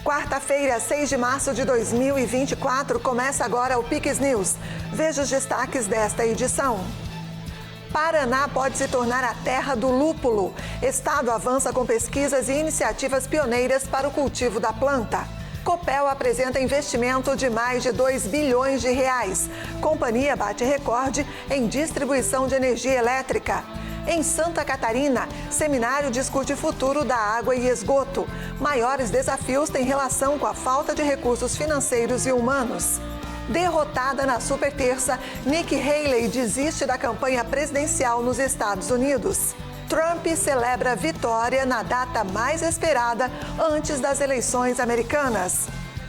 Quarta-feira, 6 de março de 2024, começa agora o Piques News. Veja os destaques desta edição. Paraná pode se tornar a terra do lúpulo. Estado avança com pesquisas e iniciativas pioneiras para o cultivo da planta. Copel apresenta investimento de mais de 2 bilhões de reais. Companhia bate recorde em distribuição de energia elétrica. Em Santa Catarina, seminário discute futuro da água e esgoto. Maiores desafios têm relação com a falta de recursos financeiros e humanos. Derrotada na Superterça, Nikki Haley desiste da campanha presidencial nos Estados Unidos. Trump celebra vitória na data mais esperada antes das eleições americanas.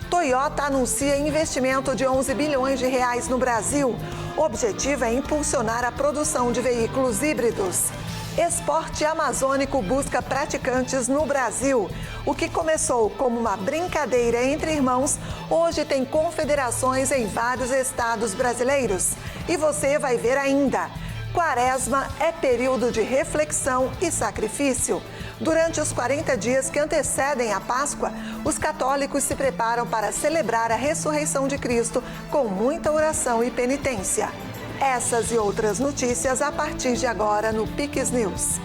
Toyota anuncia investimento de 11 bilhões de reais no Brasil. O objetivo é impulsionar a produção de veículos híbridos. Esporte amazônico busca praticantes no Brasil. O que começou como uma brincadeira entre irmãos, hoje tem confederações em vários estados brasileiros. E você vai ver ainda. Quaresma é período de reflexão e sacrifício. Durante os 40 dias que antecedem a Páscoa, os católicos se preparam para celebrar a ressurreição de Cristo com muita oração e penitência. Essas e outras notícias a partir de agora no Piques News.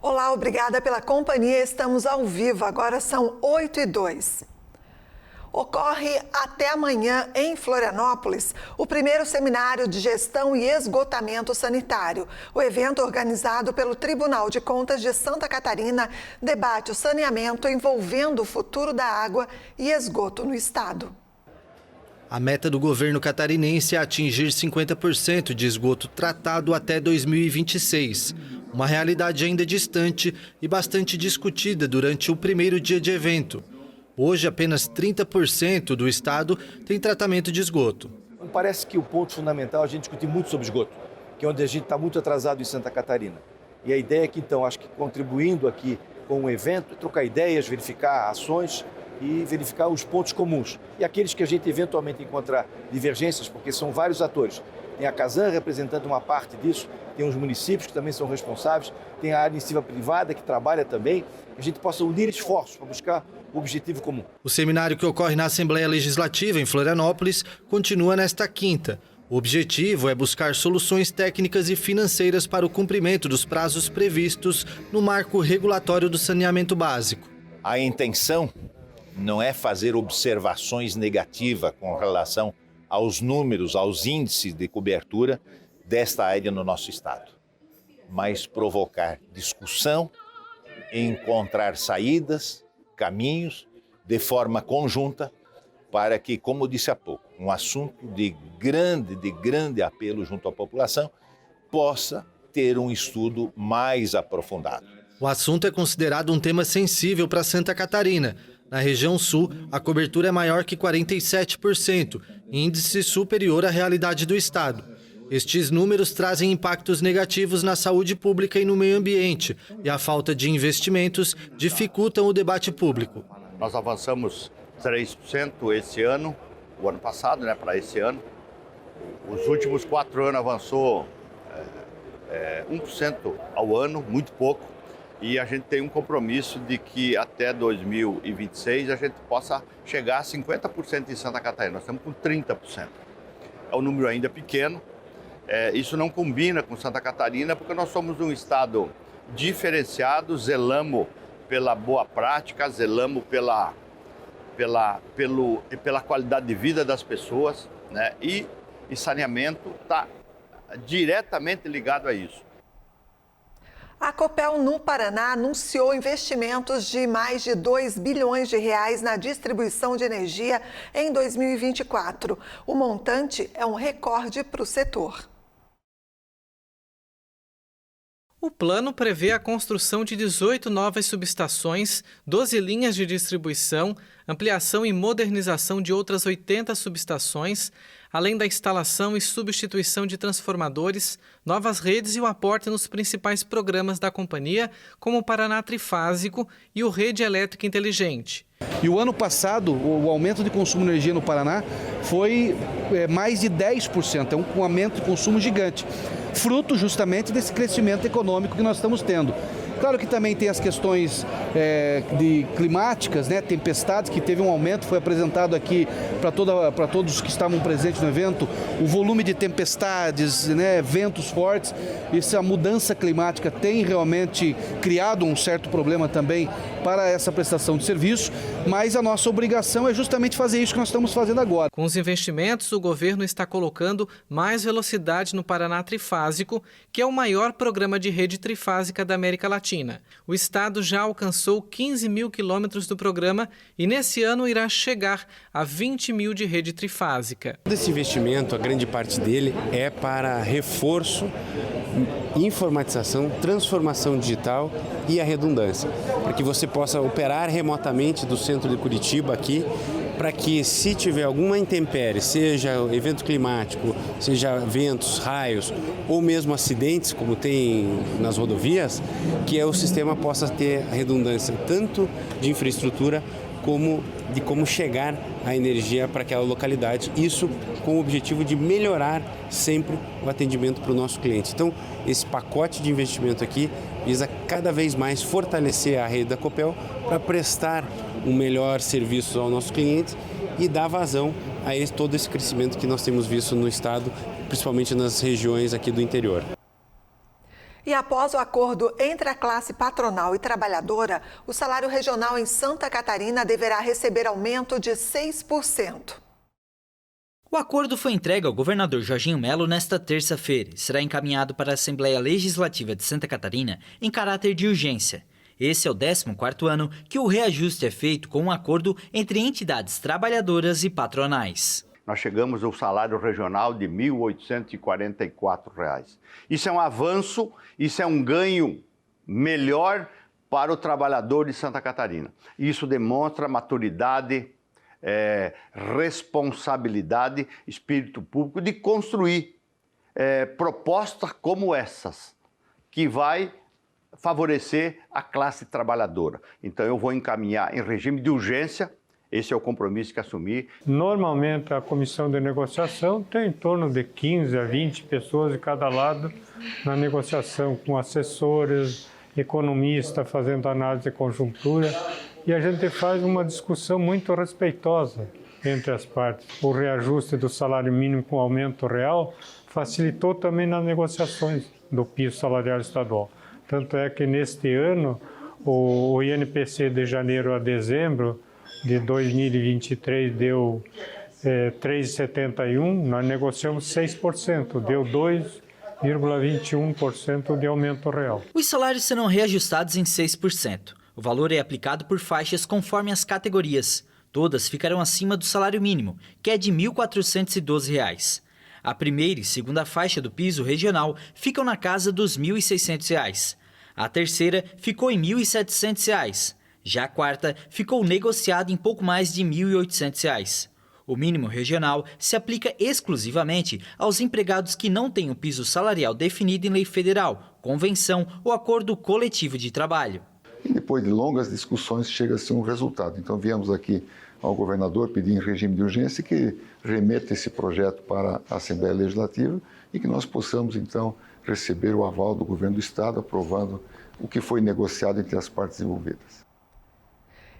Olá, obrigada pela companhia. Estamos ao vivo, agora são 8h02. Ocorre até amanhã em Florianópolis o primeiro seminário de gestão e esgotamento sanitário. O evento, organizado pelo Tribunal de Contas de Santa Catarina, debate o saneamento envolvendo o futuro da água e esgoto no estado. A meta do governo catarinense é atingir 50% de esgoto tratado até 2026. Uma realidade ainda distante e bastante discutida durante o primeiro dia de evento. Hoje, apenas 30% do estado tem tratamento de esgoto. Parece que o ponto fundamental é a gente discutir muito sobre esgoto, que é onde a gente está muito atrasado em Santa Catarina. E a ideia é que, então, acho que contribuindo aqui com o evento, trocar ideias, verificar ações e verificar os pontos comuns. E aqueles que a gente eventualmente encontrar divergências, porque são vários atores. Tem a Casan representando uma parte disso, tem os municípios que também são responsáveis, tem a iniciativa privada que trabalha também, que a gente possa unir esforços para buscar o objetivo comum. O seminário que ocorre na Assembleia Legislativa em Florianópolis continua nesta quinta. O objetivo é buscar soluções técnicas e financeiras para o cumprimento dos prazos previstos no marco regulatório do saneamento básico. A intenção não é fazer observações negativas com relação aos números, aos índices de cobertura desta área no nosso estado, mas provocar discussão, encontrar saídas, caminhos de forma conjunta para que, como disse há pouco, um assunto de grande apelo junto à população possa ter um estudo mais aprofundado. O assunto é considerado um tema sensível para Santa Catarina. Na região sul, a cobertura é maior que 47%, índice superior à realidade do estado. Estes números trazem impactos negativos na saúde pública e no meio ambiente, e a falta de investimentos dificultam o debate público. Nós avançamos 3% esse ano, o ano passado, para esse ano. Os últimos 4 anos avançou 1% ao ano, muito pouco. E a gente tem um compromisso de que até 2026 a gente possa chegar a 50% em Santa Catarina. Nós estamos com 30%. É um número ainda pequeno. Isso não combina com Santa Catarina porque nós somos um estado diferenciado, zelamos pela boa prática, zelamos pela qualidade de vida das pessoas, né? E saneamento está diretamente ligado a isso. A Copel no Paraná anunciou investimentos de mais de 2 bilhões de reais na distribuição de energia em 2024. O montante é um recorde para o setor. O plano prevê a construção de 18 novas subestações, 12 linhas de distribuição, ampliação e modernização de outras 80 subestações, além da instalação e substituição de transformadores, novas redes e o aporte nos principais programas da companhia, como o Paraná Trifásico e o Rede Elétrica Inteligente. E o ano passado, o aumento de consumo de energia no Paraná foi mais de 10%, é um aumento de consumo gigante, fruto justamente desse crescimento econômico que nós estamos tendo. Claro que também tem as questões de climáticas, né? Tempestades, que teve um aumento, foi apresentado aqui para todos que estavam presentes no evento, o volume de tempestades, né? Ventos fortes. Essa mudança climática tem realmente criado um certo problema também para essa prestação de serviço, mas a nossa obrigação é justamente fazer isso que nós estamos fazendo agora. Com os investimentos, o governo está colocando mais velocidade no Paraná Trifásico, que é o maior programa de rede trifásica da América Latina. O estado já alcançou 15 mil quilômetros do programa e nesse ano irá chegar a 20 mil de rede trifásica. Esse investimento, a grande parte dele é para reforço, informatização, transformação digital e a redundância, para que você possa operar remotamente do centro de Curitiba aqui, para que se tiver alguma intempérie, seja evento climático, seja ventos, raios ou mesmo acidentes, como tem nas rodovias, que o sistema possa ter a redundância tanto de infraestrutura como de como chegar a energia para aquela localidade, isso com o objetivo de melhorar sempre o atendimento para o nosso cliente. Então, esse pacote de investimento aqui visa cada vez mais fortalecer a rede da Copel para prestar um melhor serviço ao nosso cliente e dar vazão a todo esse crescimento que nós temos visto no estado, principalmente nas regiões aqui do interior. E após o acordo entre a classe patronal e trabalhadora, o salário regional em Santa Catarina deverá receber aumento de 6%. O acordo foi entregue ao governador Jorginho Melo nesta terça-feira e será encaminhado para a Assembleia Legislativa de Santa Catarina em caráter de urgência. Esse é o 14º ano que o reajuste é feito com um acordo entre entidades trabalhadoras e patronais. Nós chegamos ao salário regional de R$ 1.844. Isso é um avanço, isso é um ganho melhor para o trabalhador de Santa Catarina. Isso demonstra maturidade, responsabilidade, espírito público de construir propostas como essas, que vai favorecer a classe trabalhadora. Então eu vou encaminhar em regime de urgência. Esse é o compromisso que assumi. Normalmente, a comissão de negociação tem em torno de 15 a 20 pessoas de cada lado na negociação, com assessores, economistas fazendo análise de conjuntura. E a gente faz uma discussão muito respeitosa entre as partes. O reajuste do salário mínimo com aumento real facilitou também nas negociações do piso salarial estadual. Tanto é que neste ano, o INPC de janeiro a dezembro de 2023 deu 3,71, nós negociamos 6%, deu 2,21% de aumento real. Os salários serão reajustados em 6%. O valor é aplicado por faixas conforme as categorias. Todas ficarão acima do salário mínimo, que é de R$ 1.412. A primeira e segunda faixa do piso regional ficam na casa dos R$ 1.600. A terceira ficou em R$ 1.700. Já a quarta ficou negociada em pouco mais de R$ 1.800. O mínimo regional se aplica exclusivamente aos empregados que não têm o piso salarial definido em lei federal, convenção ou acordo coletivo de trabalho. E depois de longas discussões chega-se a um resultado. Então viemos aqui ao governador pedir em regime de urgência que remeta esse projeto para a Assembleia Legislativa e que nós possamos então receber o aval do governo do estado aprovando o que foi negociado entre as partes envolvidas.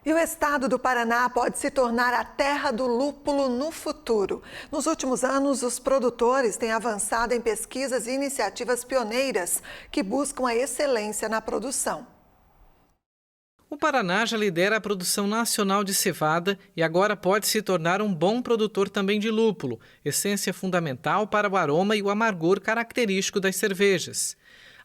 E o estado do Paraná pode se tornar a terra do lúpulo no futuro. Nos últimos anos, os produtores têm avançado em pesquisas e iniciativas pioneiras que buscam a excelência na produção. O Paraná já lidera a produção nacional de cevada e agora pode se tornar um bom produtor também de lúpulo, essência fundamental para o aroma e o amargor característico das cervejas.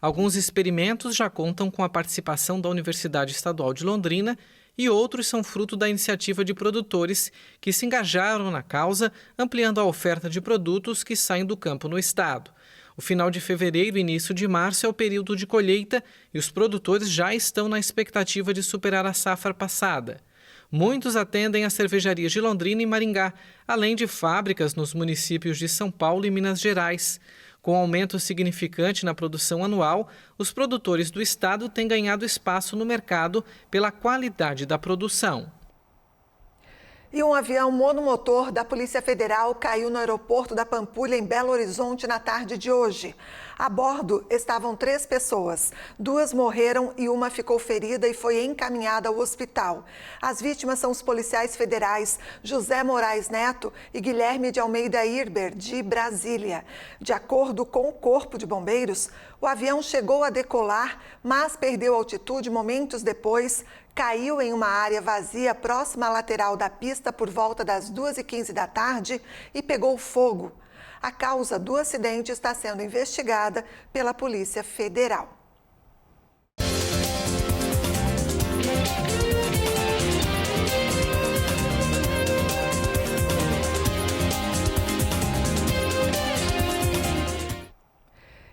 Alguns experimentos já contam com a participação da Universidade Estadual de Londrina e outros são fruto da iniciativa de produtores que se engajaram na causa, ampliando a oferta de produtos que saem do campo no estado. O final de fevereiro e início de março é o período de colheita e os produtores já estão na expectativa de superar a safra passada. Muitos atendem às cervejarias de Londrina e Maringá, além de fábricas nos municípios de São Paulo e Minas Gerais. Com aumento significante na produção anual, os produtores do estado têm ganhado espaço no mercado pela qualidade da produção. E um avião monomotor da Polícia Federal caiu no aeroporto da Pampulha, em Belo Horizonte, na tarde de hoje. A bordo estavam 3 pessoas. 2 morreram e uma ficou ferida e foi encaminhada ao hospital. As vítimas são os policiais federais José Moraes Neto e Guilherme de Almeida Irber, de Brasília. De acordo com o Corpo de Bombeiros, o avião chegou a decolar, mas perdeu altitude momentos depois, caiu em uma área vazia próxima à lateral da pista por volta das 2h15 da tarde e pegou fogo. A causa do acidente está sendo investigada pela Polícia Federal.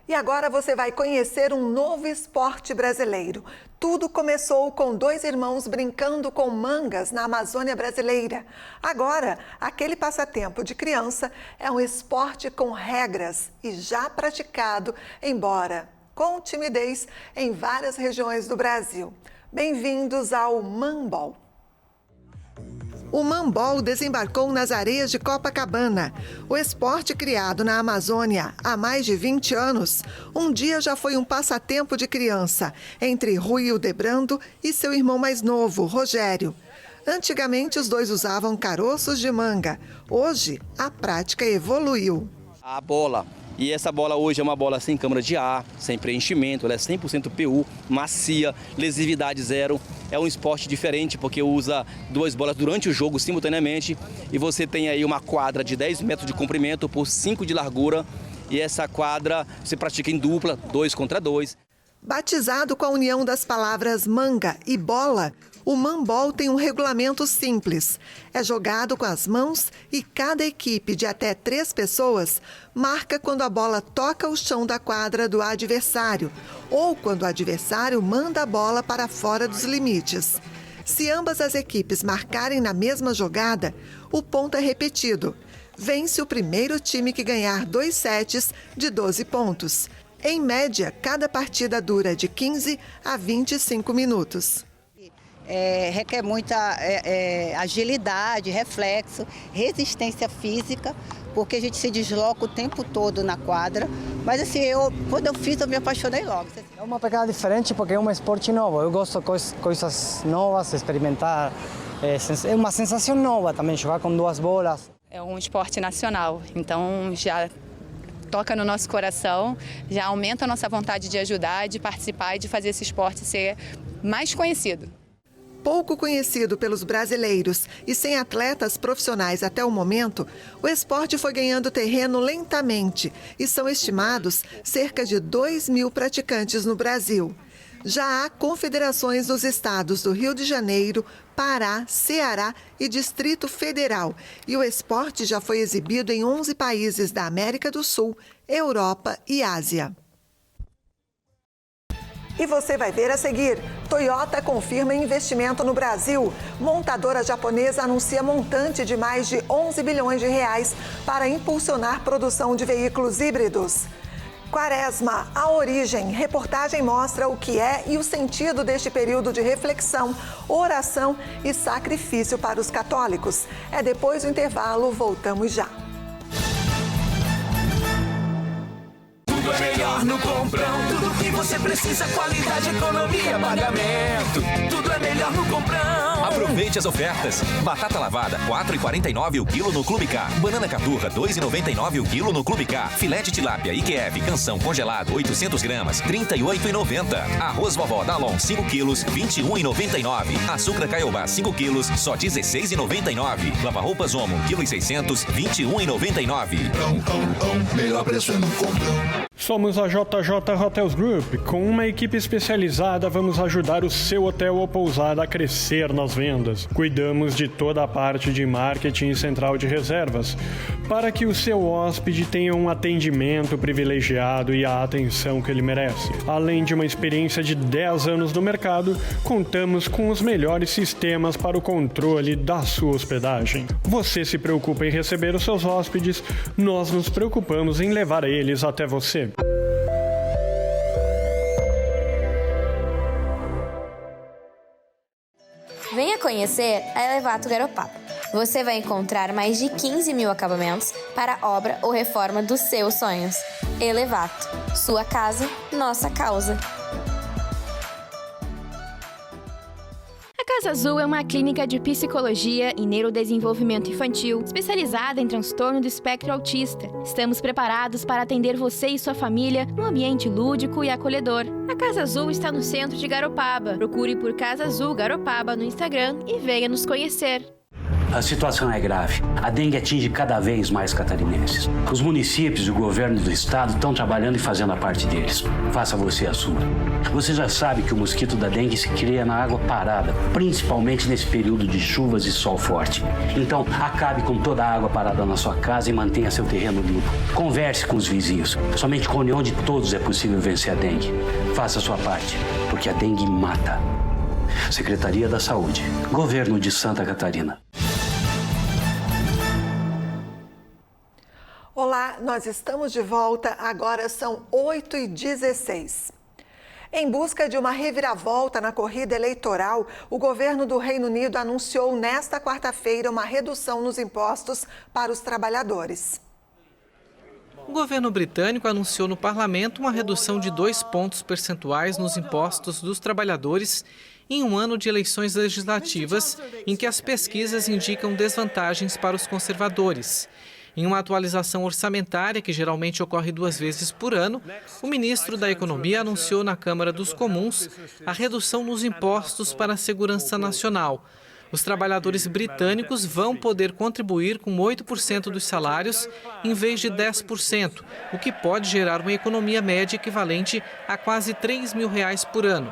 E agora você vai conhecer um novo esporte brasileiro. Tudo começou com 2 irmãos brincando com mangas na Amazônia brasileira. Agora, aquele passatempo de criança é um esporte com regras e já praticado, embora com timidez, em várias regiões do Brasil. Bem-vindos ao Mambol. O Mambol desembarcou nas areias de Copacabana. O esporte criado na Amazônia há mais de 20 anos, um dia já foi um passatempo de criança entre Rui Hildebrando e seu irmão mais novo, Rogério. Antigamente, os 2 usavam caroços de manga. Hoje, a prática evoluiu. A bola. E essa bola hoje é uma bola sem câmara de ar, sem preenchimento, ela é 100% PU, macia, lesividade zero. É um esporte diferente porque usa 2 bolas durante o jogo simultaneamente e você tem aí uma quadra de 10 metros de comprimento por 5 de largura e essa quadra se pratica em dupla, 2 contra 2. Batizado com a união das palavras manga e bola, o Mambol tem um regulamento simples. É jogado com as mãos e cada equipe de até 3 pessoas marca quando a bola toca o chão da quadra do adversário ou quando o adversário manda a bola para fora dos limites. Se ambas as equipes marcarem na mesma jogada, o ponto é repetido. Vence o primeiro time que ganhar 2 sets de 12 pontos. Em média, cada partida dura de 15 a 25 minutos. Requer muita agilidade, reflexo, resistência física, porque a gente se desloca o tempo todo na quadra. Mas assim, quando eu fiz, eu me apaixonei logo. É uma pegada diferente porque é um esporte novo. Eu gosto de coisas novas, experimentar. É uma sensação nova também, jogar com 2 bolas. É um esporte nacional, então já toca no nosso coração, já aumenta a nossa vontade de ajudar, de participar e de fazer esse esporte ser mais conhecido. Pouco conhecido pelos brasileiros e sem atletas profissionais até o momento, o esporte foi ganhando terreno lentamente e são estimados cerca de 2.000 praticantes no Brasil. Já há confederações nos estados do Rio de Janeiro, Pará, Ceará e Distrito Federal. E o esporte já foi exibido em 11 países da América do Sul, Europa e Ásia. E você vai ver a seguir. Toyota confirma investimento no Brasil. Montadora japonesa anuncia montante de mais de 11 bilhões de reais para impulsionar produção de veículos híbridos. Quaresma, a origem. Reportagem mostra o que é e o sentido deste período de reflexão, oração e sacrifício para os católicos. É depois do intervalo, voltamos já. Tudo é melhor no Comprão, tudo que você precisa, qualidade, economia, pagamento. Tudo é melhor no Comprão. Aproveite as ofertas. Batata lavada, R$ 4,49 o quilo no Clube K. Banana caturra, R$ 2,99 o quilo no Clube K. Filé de tilápia IQF, canção congelado, 800 gramas, R$ 38,90. Arroz vovó Dalon, 5 quilos, R$ 21,99. Açúcar Caiobá, 5 quilos, só R$ 16,99. Lava-roupas Omo, 1,6 kg, R$ 21,99. Melhor preço é no Comprão. Somos a JJ Hotels Group. Com uma equipe especializada, vamos ajudar o seu hotel ou pousada a crescer nas vendas. Cuidamos de toda a parte de marketing e central de reservas, para que o seu hóspede tenha um atendimento privilegiado e a atenção que ele merece. Além de uma experiência de 10 anos no mercado, contamos com os melhores sistemas para o controle da sua hospedagem. Você se preocupa em receber os seus hóspedes, nós nos preocupamos em levar eles até você. Venha conhecer a Elevato Garopaba. Você vai encontrar mais de 15 mil acabamentos para a obra ou reforma dos seus sonhos. Elevato. Sua casa, nossa causa. A Casa Azul é uma clínica de psicologia e neurodesenvolvimento infantil, especializada em transtorno do espectro autista. Estamos preparados para atender você e sua família num ambiente lúdico e acolhedor. A Casa Azul está no centro de Garopaba. Procure por Casa Azul Garopaba no Instagram e venha nos conhecer. A situação é grave. A dengue atinge cada vez mais catarinenses. Os municípios e o governo do estado estão trabalhando e fazendo a parte deles. Faça você a sua. Você já sabe que o mosquito da dengue se cria na água parada, principalmente nesse período de chuvas e sol forte. Então, acabe com toda a água parada na sua casa e mantenha seu terreno limpo. Converse com os vizinhos. Somente com a união de todos é possível vencer a dengue. Faça a sua parte, porque a dengue mata. Secretaria da Saúde. Governo de Santa Catarina. Olá, nós estamos de volta, agora são 8h16. Em busca de uma reviravolta na corrida eleitoral, o governo do Reino Unido anunciou nesta quarta-feira uma redução nos impostos para os trabalhadores. O governo britânico anunciou no parlamento uma redução de 2 pontos percentuais nos impostos dos trabalhadores em um ano de eleições legislativas em que as pesquisas indicam desvantagens para os conservadores. Em uma atualização orçamentária, que geralmente ocorre 2 vezes por ano, o ministro da Economia anunciou na Câmara dos Comuns a redução nos impostos para a segurança nacional. Os trabalhadores britânicos vão poder contribuir com 8% dos salários em vez de 10%, o que pode gerar uma economia média equivalente a quase R$3 mil por ano.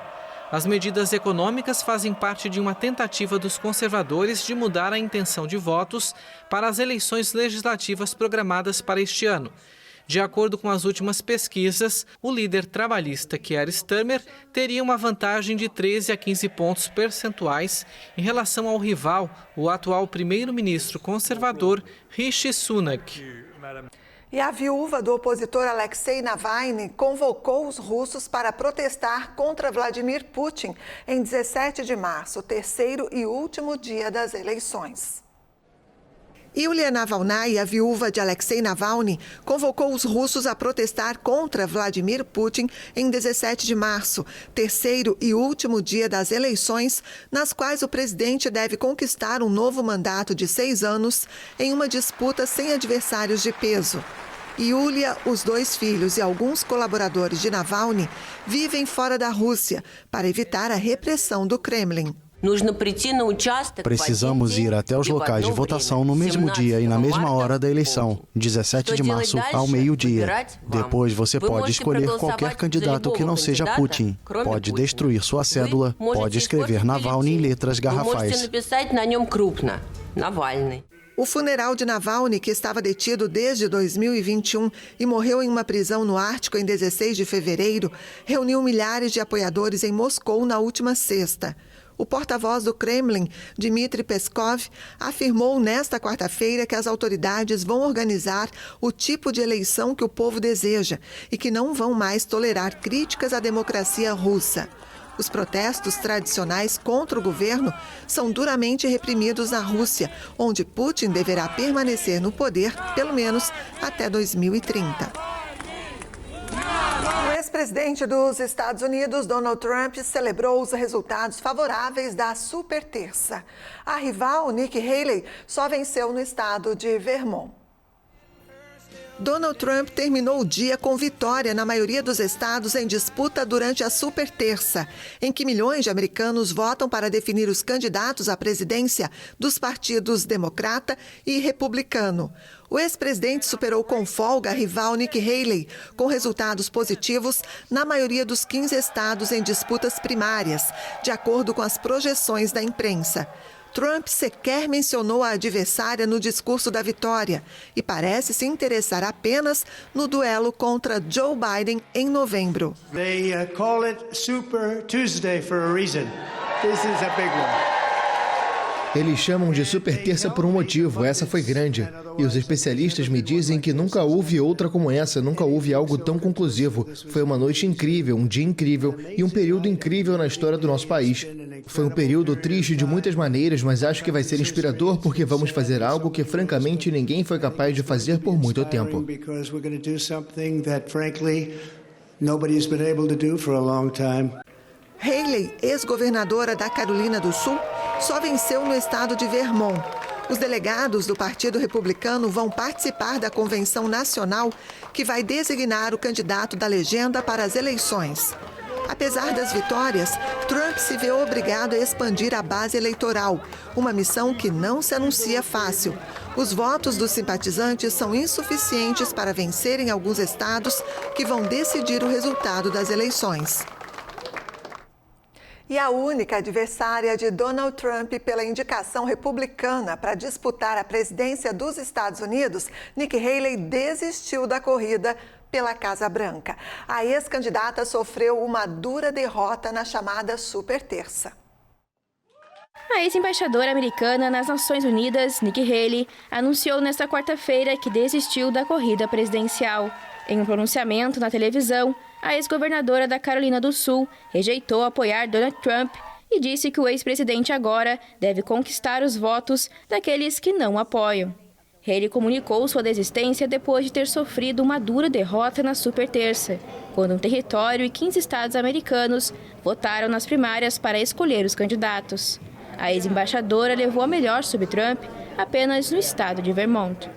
As medidas econômicas fazem parte de uma tentativa dos conservadores de mudar a intenção de votos para as eleições legislativas programadas para este ano. De acordo com as últimas pesquisas, o líder trabalhista Keir Starmer teria uma vantagem de 13 a 15 pontos percentuais em relação ao rival, o atual primeiro-ministro conservador Rishi Sunak. E a viúva do opositor Alexei Navalny convocou os russos para protestar contra Vladimir Putin em 17 de março, terceiro e último dia das eleições. Yulia Navalnaya, a viúva de Alexei Navalny, convocou os russos a protestar contra Vladimir Putin em 17 de março, terceiro e último dia das eleições, nas quais o presidente deve conquistar um novo mandato de 6 anos em uma disputa sem adversários de peso. Yulia, os 2 filhos e alguns colaboradores de Navalny vivem fora da Rússia para evitar a repressão do Kremlin. Precisamos ir até os locais de votação no mesmo dia e na mesma hora da eleição, 17 de março, ao meio-dia. Depois você pode escolher qualquer candidato que não seja Putin. Pode destruir sua cédula, pode escrever Navalny em letras garrafais. O funeral de Navalny, que estava detido desde 2021 e morreu em uma prisão no Ártico em 16 de fevereiro, reuniu milhares de apoiadores em Moscou na última sexta. O porta-voz do Kremlin, Dmitry Peskov, afirmou nesta quarta-feira que as autoridades vão organizar o tipo de eleição que o povo deseja e que não vão mais tolerar críticas à democracia russa. Os protestos tradicionais contra o governo são duramente reprimidos na Rússia, onde Putin deverá permanecer no poder pelo menos até 2030. O ex-presidente dos Estados Unidos, Donald Trump, celebrou os resultados favoráveis da super terça. A rival, Nikki Haley, só venceu no estado de Vermont. Donald Trump terminou o dia com vitória na maioria dos estados em disputa durante a super terça, em que milhões de americanos votam para definir os candidatos à presidência dos partidos democrata e republicano. O ex-presidente superou com folga a rival Nikki Haley, com resultados positivos na maioria dos 15 estados em disputas primárias, de acordo com as projeções da imprensa. Trump sequer mencionou a adversária no discurso da vitória e parece se interessar apenas no duelo contra Joe Biden em novembro. They call it Super Tuesday for a reason. This is a big one. Eles chamam de super terça por um motivo, essa foi grande. E os especialistas me dizem que nunca houve outra como essa, nunca houve algo tão conclusivo. Foi uma noite incrível, um dia incrível e um período incrível na história do nosso país. Foi um período triste de muitas maneiras, mas acho que vai ser inspirador porque vamos fazer algo que francamente ninguém foi capaz de fazer por muito tempo. Haley, ex-governadora da Carolina do Sul, só venceu no estado de Vermont. Os delegados do Partido Republicano vão participar da convenção nacional que vai designar o candidato da legenda para as eleições. Apesar das vitórias, Trump se vê obrigado a expandir a base eleitoral, uma missão que não se anuncia fácil. Os votos dos simpatizantes são insuficientes para vencer em alguns estados que vão decidir o resultado das eleições. E a única adversária de Donald Trump pela indicação republicana para disputar a presidência dos Estados Unidos, Nikki Haley, desistiu da corrida pela Casa Branca. A ex-candidata sofreu uma dura derrota na chamada super terça. A ex-embaixadora americana nas Nações Unidas, Nikki Haley, anunciou nesta quarta-feira que desistiu da corrida presidencial. Em um pronunciamento na televisão, a ex-governadora da Carolina do Sul rejeitou apoiar Donald Trump e disse que o ex-presidente agora deve conquistar os votos daqueles que não apoiam. Haley comunicou sua desistência depois de ter sofrido uma dura derrota na super terça, quando um território e 15 estados americanos votaram nas primárias para escolher os candidatos. A ex-embaixadora levou a melhor sobre Trump apenas no estado de Vermont.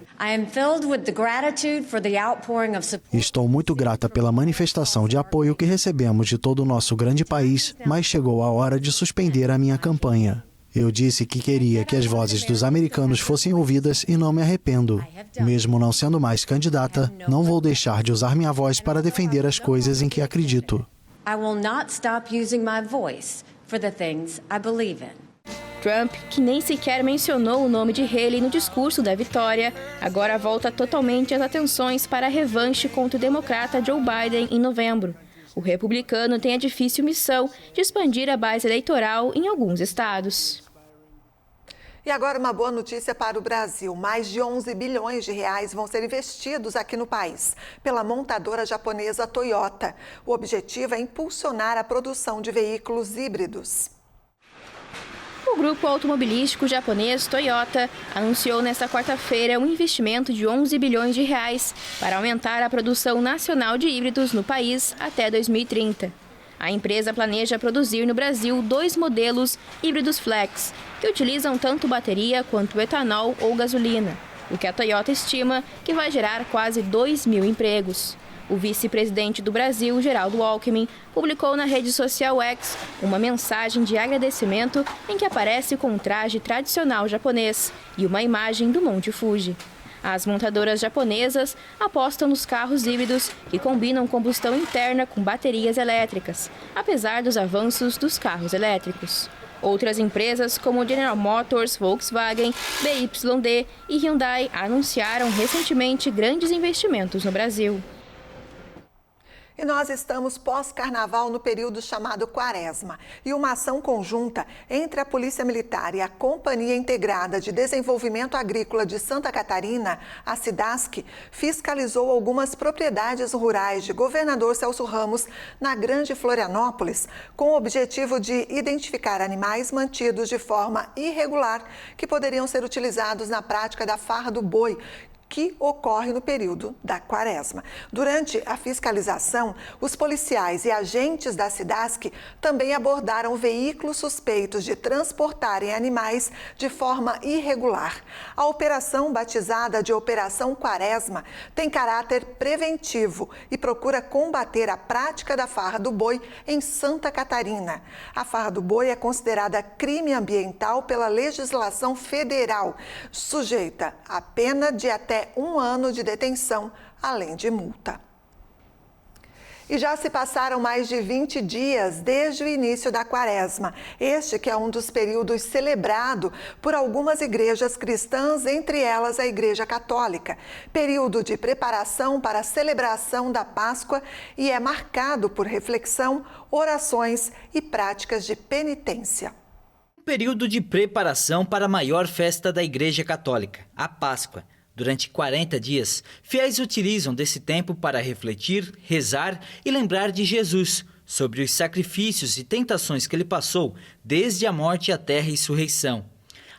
Estou muito grata pela manifestação de apoio que recebemos de todo o nosso grande país, mas chegou a hora de suspender a minha campanha. Eu disse que queria que as vozes dos americanos fossem ouvidas e não me arrependo. Mesmo não sendo mais candidata, não vou deixar de usar minha voz para defender as coisas em que acredito. Trump, que nem sequer mencionou o nome de Haley no discurso da vitória, agora volta totalmente as atenções para a revanche contra o democrata Joe Biden em novembro. O republicano tem a difícil missão de expandir a base eleitoral em alguns estados. E agora uma boa notícia para o Brasil. Mais de 11 bilhões de reais vão ser investidos aqui no país pela montadora japonesa Toyota. O objetivo é impulsionar a produção de veículos híbridos. O grupo automobilístico japonês Toyota anunciou nesta quarta-feira um investimento de 11 bilhões de reais para aumentar a produção nacional de híbridos no país até 2030. A empresa planeja produzir no Brasil 2 modelos híbridos flex, que utilizam tanto bateria quanto etanol ou gasolina, o que a Toyota estima que vai gerar quase 2.000 empregos. O vice-presidente do Brasil, Geraldo Alckmin, publicou na rede social X uma mensagem de agradecimento em que aparece com um traje tradicional japonês e uma imagem do Monte Fuji. As montadoras japonesas apostam nos carros híbridos que combinam combustão interna com baterias elétricas, apesar dos avanços dos carros elétricos. Outras empresas como General Motors, Volkswagen, BYD e Hyundai anunciaram recentemente grandes investimentos no Brasil. E nós estamos pós-carnaval no período chamado Quaresma. E uma ação conjunta entre a Polícia Militar e a Companhia Integrada de Desenvolvimento Agrícola de Santa Catarina, a SIDASC, fiscalizou algumas propriedades rurais de Governador Celso Ramos na Grande Florianópolis, com o objetivo de identificar animais mantidos de forma irregular que poderiam ser utilizados na prática da farra do boi, que ocorre no período da Quaresma. Durante a fiscalização, os policiais e agentes da SIDASC também abordaram veículos suspeitos de transportarem animais de forma irregular. A operação, batizada de Operação Quaresma, tem caráter preventivo e procura combater a prática da farra do boi em Santa Catarina. A farra do boi é considerada crime ambiental pela legislação federal, sujeita a pena de até 1 ano de detenção, além de multa. E já se passaram mais de 20 dias desde o início da Quaresma. Este que é um dos períodos celebrado por algumas igrejas cristãs, entre elas a Igreja Católica. Período de preparação para a celebração da Páscoa e é marcado por reflexão, orações e práticas de penitência. Período de preparação para a maior festa da Igreja Católica, a Páscoa. Durante 40 dias, fiéis utilizam desse tempo para refletir, rezar e lembrar de Jesus, sobre os sacrifícios e tentações que ele passou desde a morte até a ressurreição.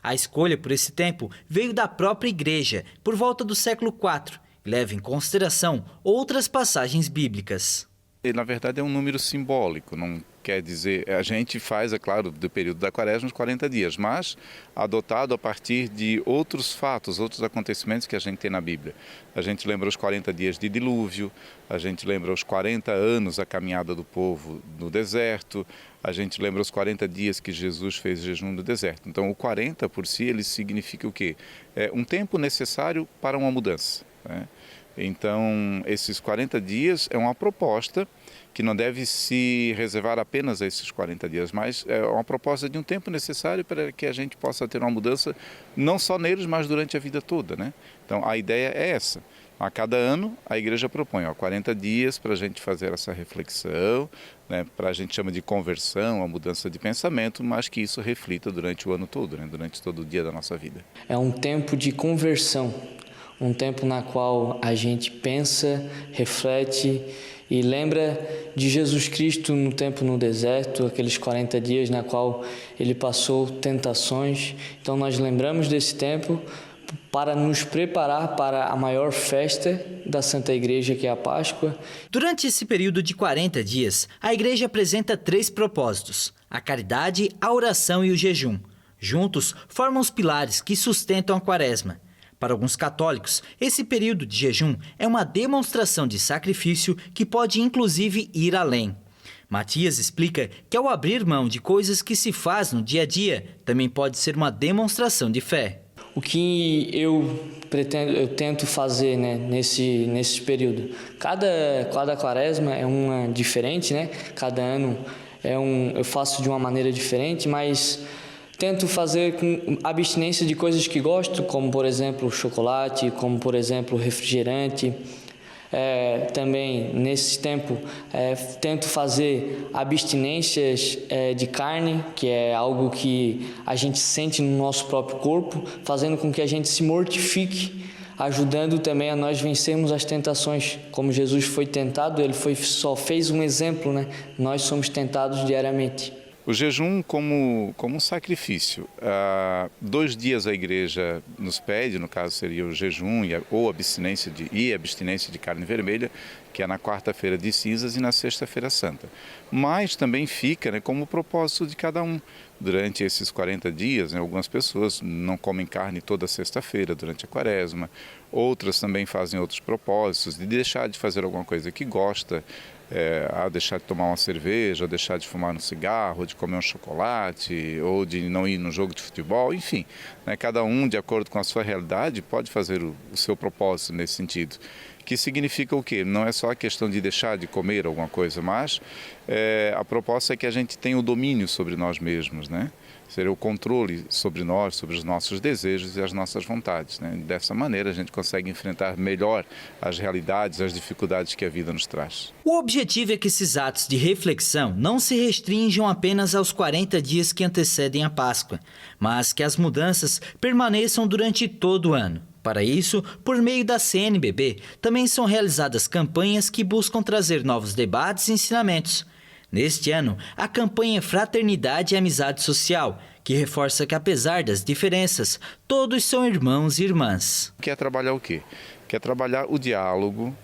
A escolha por esse tempo veio da própria Igreja, por volta do século IV, e leva em consideração outras passagens bíblicas. Na verdade é um número simbólico, não quer dizer, a gente faz, é claro, do período da Quaresma uns 40 dias, mas adotado a partir de outros fatos, outros acontecimentos que a gente tem na Bíblia. A gente lembra os 40 dias de dilúvio, a gente lembra os 40 anos a caminhada do povo no deserto, a gente lembra os 40 dias que Jesus fez jejum no deserto. Então o 40 por si, ele significa o quê? É um tempo necessário para uma mudança, né? Então, esses 40 dias é uma proposta que não deve se reservar apenas a esses 40 dias, mas é uma proposta de um tempo necessário para que a gente possa ter uma mudança não só neles, mas durante a vida toda, né? Então, a ideia é essa. A cada ano, a igreja propõe 40 dias para a gente fazer essa reflexão, né? Para a gente chama de conversão, a mudança de pensamento, mas que isso reflita durante o ano todo, né? Durante todo o dia da nossa vida. É um tempo de conversão. Um tempo na qual a gente pensa, reflete e lembra de Jesus Cristo no tempo no deserto, aqueles 40 dias na qual ele passou tentações. Então nós lembramos desse tempo para nos preparar para a maior festa da Santa Igreja, que é a Páscoa. Durante esse período de 40 dias, a Igreja apresenta 3 propósitos: a caridade, a oração e o jejum. Juntos, formam os pilares que sustentam a Quaresma. Para alguns católicos, esse período de jejum é uma demonstração de sacrifício que pode inclusive ir além. Matias explica que ao abrir mão de coisas que se faz no dia a dia, também pode ser uma demonstração de fé. O que eu tento fazer, né, nesse período? Cada Quaresma é uma diferente, né? Cada ano eu faço de uma maneira diferente, mas tento fazer com abstinência de coisas que gosto, como, por exemplo, chocolate, como, por exemplo, refrigerante. Também, nesse tempo, tento fazer abstinências de carne, que é algo que a gente sente no nosso próprio corpo, fazendo com que a gente se mortifique, ajudando também a nós vencermos as tentações. Como Jesus foi tentado, ele só fez um exemplo, né? Nós somos tentados diariamente. O jejum como um sacrifício. 2 dias a igreja nos pede, no caso seria o jejum ou abstinência de carne vermelha, que é na quarta-feira de cinzas e na sexta-feira santa. Mas também fica, né, como propósito de cada um. Durante esses 40 dias, né, algumas pessoas não comem carne toda sexta-feira durante a Quaresma, outras também fazem outros propósitos de deixar de fazer alguma coisa que gosta, a deixar de tomar uma cerveja, ou deixar de fumar um cigarro, ou de comer um chocolate, ou de não ir no jogo de futebol, enfim, né, cada um, de acordo com a sua realidade, pode fazer o seu propósito nesse sentido. Que significa o quê? Não é só a questão de deixar de comer alguma coisa, mas a proposta é que a gente tenha o domínio sobre nós mesmos, né? Seria o controle sobre nós, sobre os nossos desejos e as nossas vontades, né? Dessa maneira a gente consegue enfrentar melhor as realidades, as dificuldades que a vida nos traz. O objetivo é que esses atos de reflexão não se restringam apenas aos 40 dias que antecedem a Páscoa, mas que as mudanças permaneçam durante todo o ano. Para isso, por meio da CNBB, também são realizadas campanhas que buscam trazer novos debates e ensinamentos. Neste ano, a campanha é Fraternidade e Amizade Social, que reforça que, apesar das diferenças, todos são irmãos e irmãs. Quer trabalhar o quê? Quer trabalhar o diálogo,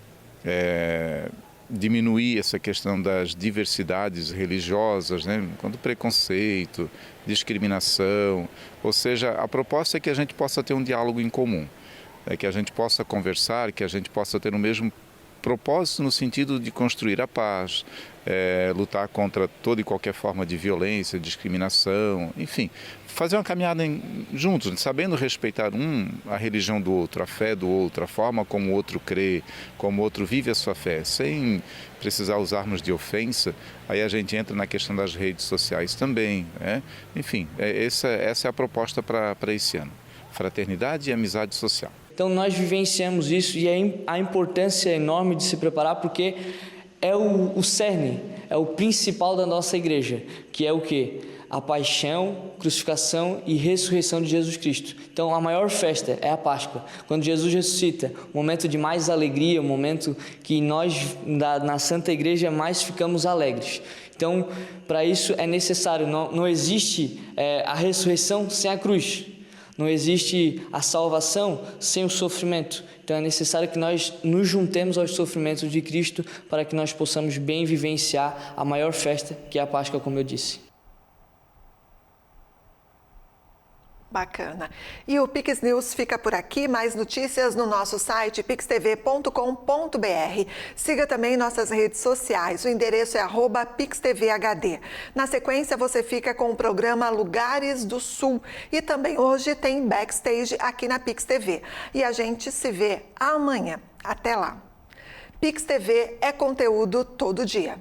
diminuir essa questão das diversidades religiosas, né? Quando preconceito, discriminação, ou seja, a proposta é que a gente possa ter um diálogo em comum, que a gente possa conversar, que a gente possa ter o mesmo propósito no sentido de construir a paz, lutar contra toda e qualquer forma de violência, discriminação, enfim, fazer uma caminhada juntos, sabendo respeitar a religião do outro, a fé do outro, a forma como o outro crê, como o outro vive a sua fé, sem precisar usarmos de ofensa. Aí a gente entra na questão das redes sociais também, né? Enfim, essa é a proposta para esse ano, fraternidade e amizade social. Então nós vivenciamos isso e a importância enorme de se preparar, porque é o cerne, é o principal da nossa igreja, que é o quê? A paixão, crucificação e ressurreição de Jesus Cristo. Então a maior festa é a Páscoa, quando Jesus ressuscita, o momento de mais alegria, o momento que nós na Santa Igreja mais ficamos alegres. Então para isso é necessário, não existe a ressurreição sem a cruz. Não existe a salvação sem o sofrimento. Então é necessário que nós nos juntemos aos sofrimentos de Cristo para que nós possamos bem vivenciar a maior festa, que é a Páscoa, como eu disse. Bacana. E o Pix News fica por aqui. Mais notícias no nosso site pixtv.com.br. Siga também nossas redes sociais. O endereço é @pixtvhd. Na sequência, você fica com o programa Lugares do Sul. E também hoje tem Backstage aqui na Pix TV. E a gente se vê amanhã. Até lá. Pix TV é conteúdo todo dia.